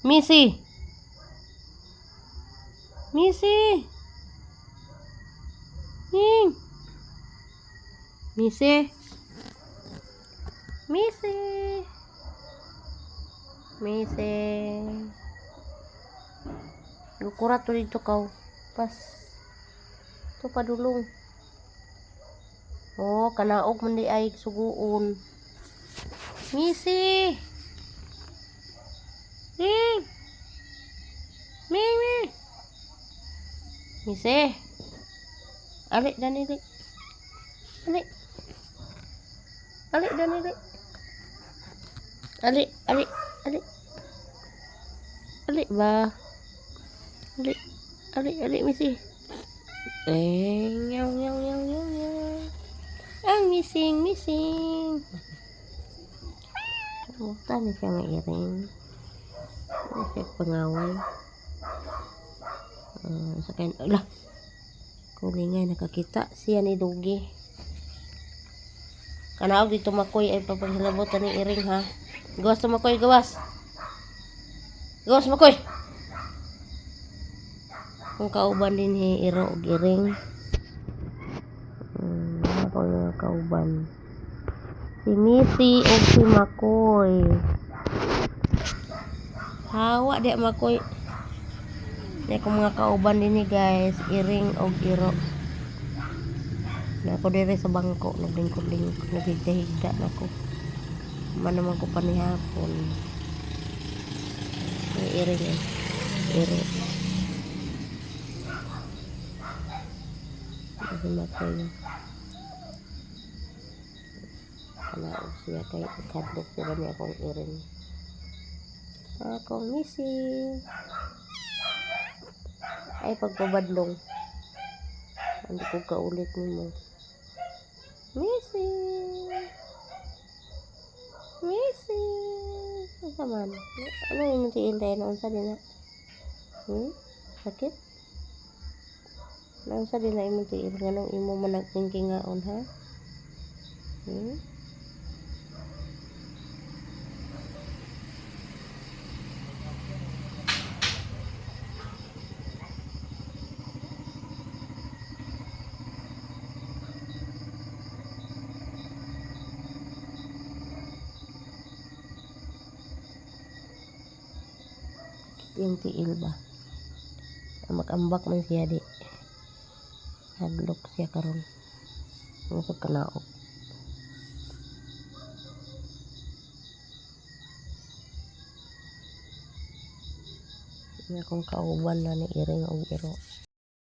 Missy. Missy. Missy. Missy. Missy. Gukurat to dito kau. Pas. Ito padulong. Oh, kanaog man di ay suguon. Missy. Ming. Ming. Missy. Alik dan alik. Alik. Alik dan alik. Alik. Alik ba? Alik Missy. Nyaw. Ang missing. Muta na siya nga iring. Ano siya pangaway. Sakayin, ala. Kulingay nakakita siya ni Dugi. Kanaog dito makoy ay papaghilabotan ni iring ha. Gawas to makoy, gawas. Gawas makoy. Kung kauban din ni iro og iring. Ako yung kauban. Si Missy o si Makoy. Hawa di Makoy. Di ako mga kauban din ni guys. Iring o iro. Na ako dire sa bangko. Naglingkod-lingkod. Nagigda-higda na ako. Manaman ko panihapon. Iring yan. Iro. Si Makoy. Kanaog siya kay ikadlok sila niya akong iring. Akong Missy. Ay pagpabadlong. Hindi ko kaulit nimo. Missy. Asa man? Ano yung tiil tayo noon sa dina? Sakit? Noon sa dina yung tiil. Ganong imo managtingking ngaon ha? Yung tiil ba? Mag-ambak man siya di. Hadlok siya karon. Masuk kanaog. Kung kauban na ni iring o iro.